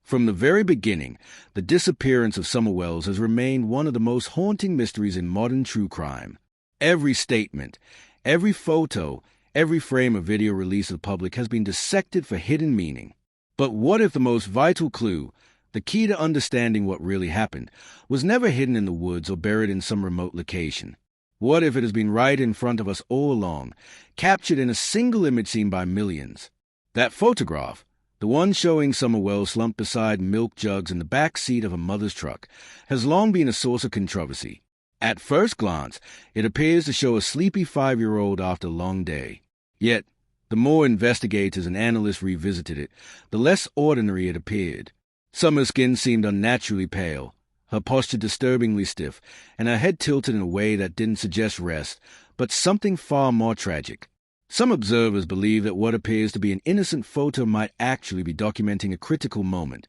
From the very beginning, the disappearance of Summer Wells has remained one of the most haunting mysteries in modern true crime. Every statement, every photo, every frame of video released to the public has been dissected for hidden meaning. But what if the most vital clue, the key to understanding what really happened, was never hidden in the woods or buried in some remote location? What if it has been right in front of us all along, captured in a single image seen by millions? That photograph, the one showing Summer Wells slumped beside milk jugs in the back seat of a mother's truck, has long been a source of controversy. At first glance, it appears to show a sleepy 5-year-old after a long day. Yet, the more investigators and analysts revisited it, the less ordinary it appeared. Summer's skin seemed unnaturally pale, her posture disturbingly stiff, and her head tilted in a way that didn't suggest rest, but something far more tragic. Some observers believe that what appears to be an innocent photo might actually be documenting a critical moment,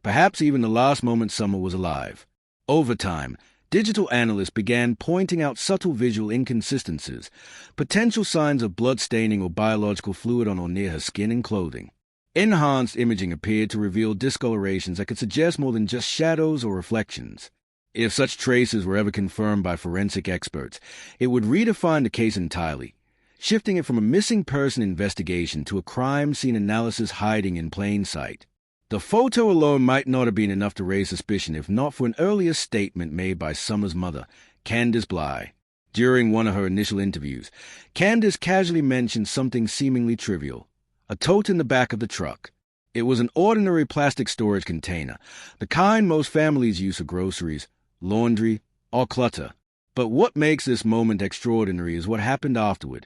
perhaps even the last moment Summer was alive. Over time, digital analysts began pointing out subtle visual inconsistencies, potential signs of blood staining or biological fluid on or near her skin and clothing. Enhanced imaging appeared to reveal discolorations that could suggest more than just shadows or reflections. If such traces were ever confirmed by forensic experts, it would redefine the case entirely, shifting it from a missing person investigation to a crime scene analysis hiding in plain sight. The photo alone might not have been enough to raise suspicion if not for an earlier statement made by Summer's mother, Candace Bly. During one of her initial interviews, Candace casually mentioned something seemingly trivial: a tote in the back of the truck. It was an ordinary plastic storage container, the kind most families use for groceries, laundry, or clutter. But what makes this moment extraordinary is what happened afterward.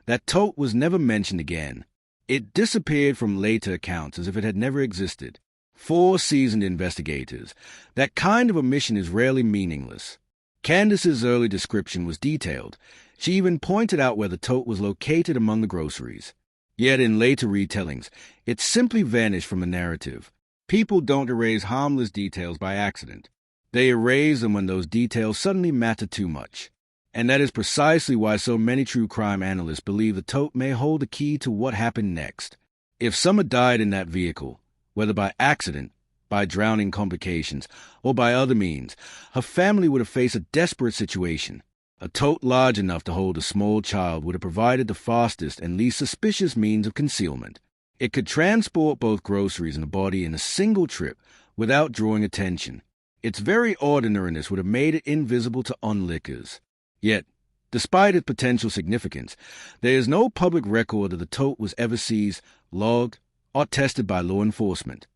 That tote was never mentioned again. It disappeared from later accounts as if it had never existed. 4 seasoned investigators. That kind of omission is rarely meaningless. Candace's early description was detailed. She even pointed out where the tote was located among the groceries. Yet in later retellings, it simply vanished from the narrative. People don't erase harmless details by accident. They erase them when those details suddenly matter too much. And that is precisely why so many true crime analysts believe the tote may hold the key to what happened next. If Summer died in that vehicle, whether by accident, by drowning complications, or by other means, her family would have faced a desperate situation. A tote large enough to hold a small child would have provided the fastest and least suspicious means of concealment. It could transport both groceries and a body in a single trip without drawing attention. Its very ordinariness would have made it invisible to onlookers. Yet, despite its potential significance, there is no public record that the tote was ever seized, logged, or tested by law enforcement.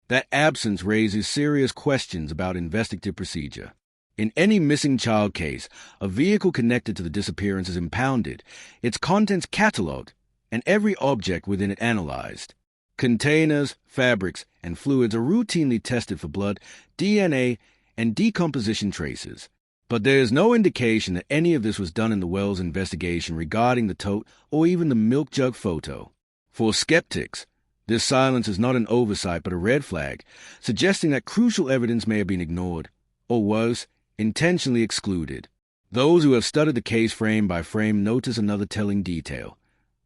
That absence raises serious questions about investigative procedure. In any missing child case, a vehicle connected to the disappearance is impounded, its contents catalogued, and every object within it analyzed. Containers, fabrics, and fluids are routinely tested for blood, DNA, and decomposition traces. But there is no indication that any of this was done in the Wells investigation regarding the tote or even the milk jug photo. For skeptics, this silence is not an oversight but a red flag, suggesting that crucial evidence may have been ignored, or was intentionally excluded. Those who have studied the case frame by frame notice another telling detail.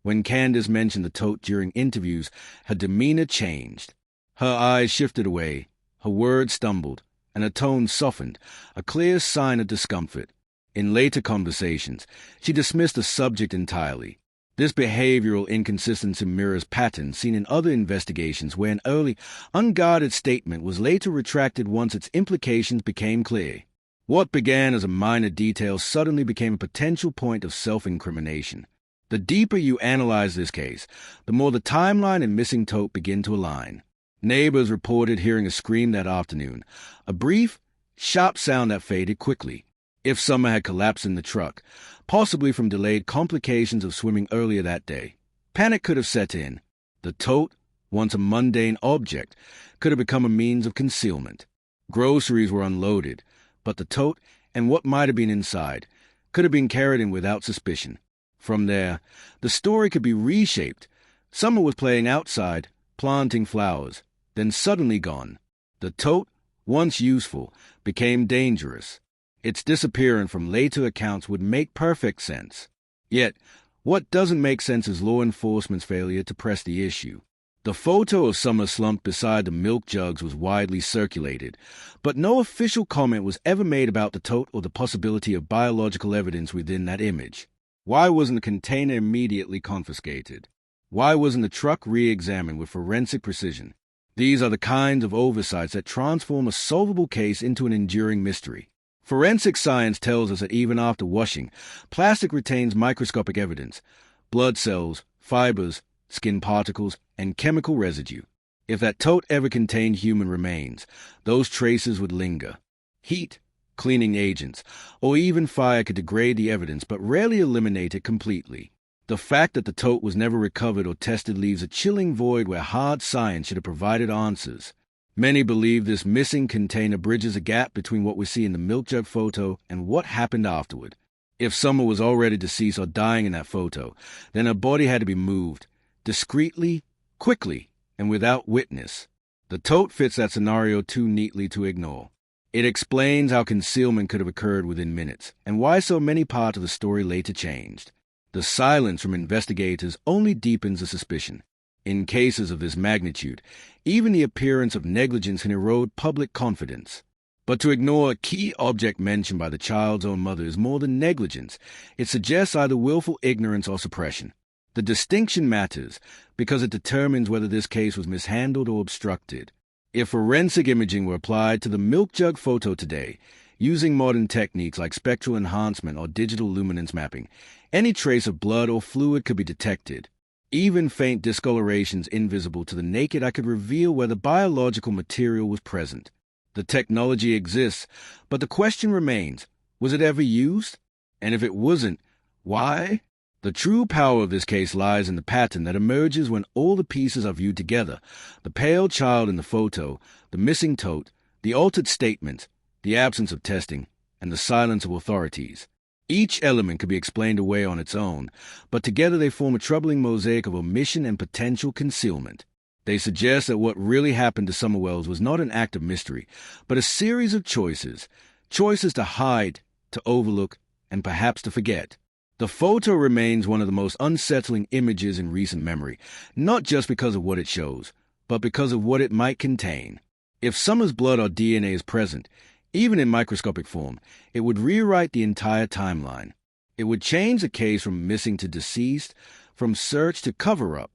When Candace mentioned the tote during interviews, her demeanor changed. Her eyes shifted away, her words stumbled, and her tone softened, a clear sign of discomfort. In later conversations, she dismissed the subject entirely. This behavioral inconsistency mirrors patterns seen in other investigations where an early, unguarded statement was later retracted once its implications became clear. What began as a minor detail suddenly became a potential point of self-incrimination. The deeper you analyze this case, the more the timeline and missing tote begin to align. Neighbors reported hearing a scream that afternoon, a brief, sharp sound that faded quickly. If Summer had collapsed in the truck, possibly from delayed complications of swimming earlier that day, panic could have set in. The tote, once a mundane object, could have become a means of concealment. Groceries were unloaded, but the tote and what might have been inside could have been carried in without suspicion. From there, the story could be reshaped. Summer was playing outside, planting flowers, then suddenly gone. The tote, once useful, became dangerous. Its disappearance from later accounts would make perfect sense. Yet, what doesn't make sense is law enforcement's failure to press the issue. The photo of Summer slumped beside the milk jugs was widely circulated, but no official comment was ever made about the tote or the possibility of biological evidence within that image. Why wasn't the container immediately confiscated? Why wasn't the truck re-examined with forensic precision? These are the kinds of oversights that transform a solvable case into an enduring mystery. Forensic science tells us that even after washing, plastic retains microscopic evidence: blood cells, fibers, skin particles, and chemical residue. If that tote ever contained human remains, those traces would linger. Heat, cleaning agents, or even fire could degrade the evidence but rarely eliminate it completely. The fact that the tote was never recovered or tested leaves a chilling void where hard science should have provided answers. Many believe this missing container bridges a gap between what we see in the milk jug photo and what happened afterward. If Summer was already deceased or dying in that photo, then her body had to be moved, discreetly, quickly, and without witness. The tote fits that scenario too neatly to ignore. It explains how concealment could have occurred within minutes, and why so many parts of the story later changed. The silence from investigators only deepens the suspicion. In cases of this magnitude, even the appearance of negligence can erode public confidence. But to ignore a key object mentioned by the child's own mother is more than negligence. It suggests either willful ignorance or suppression. The distinction matters because it determines whether this case was mishandled or obstructed. If forensic imaging were applied to the milk jug photo today, using modern techniques like spectral enhancement or digital luminance mapping, any trace of blood or fluid could be detected. Even faint discolorations invisible to the naked eye could reveal whether biological material was present. The technology exists, but the question remains, was it ever used? And if it wasn't, why? The true power of this case lies in the pattern that emerges when all the pieces are viewed together: the pale child in the photo, the missing tote, the altered statement, the absence of testing, and the silence of authorities. Each element could be explained away on its own, but together they form a troubling mosaic of omission and potential concealment. They suggest that what really happened to Summer Wells was not an act of mystery, but a series of choices to hide, to overlook, and perhaps to forget. The photo remains one of the most unsettling images in recent memory, not just because of what it shows, but because of what it might contain. If Summer's blood or DNA is present, even in microscopic form, it would rewrite the entire timeline. It would change the case from missing to deceased, from search to cover-up.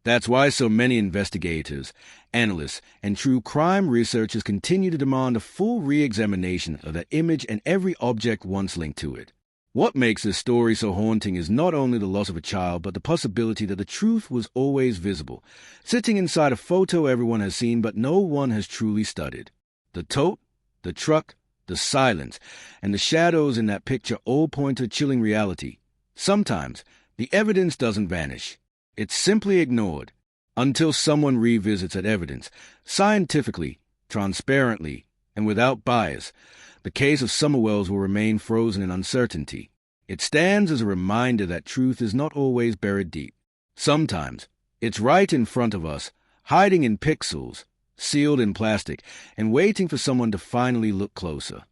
That's why so many investigators, analysts, and true crime researchers continue to demand a full re-examination of that image and every object once linked to it. What makes this story so haunting is not only the loss of a child, but the possibility that the truth was always visible, sitting inside a photo everyone has seen but no one has truly studied. The tote, the truck, the silence, and the shadows in that picture all point to a chilling reality. Sometimes, the evidence doesn't vanish. It's simply ignored, until someone revisits that evidence, scientifically, transparently, and without bias. The case of Summer Wells will remain frozen in uncertainty. It stands as a reminder that truth is not always buried deep. Sometimes, it's right in front of us, hiding in pixels, sealed in plastic, and waiting for someone to finally look closer.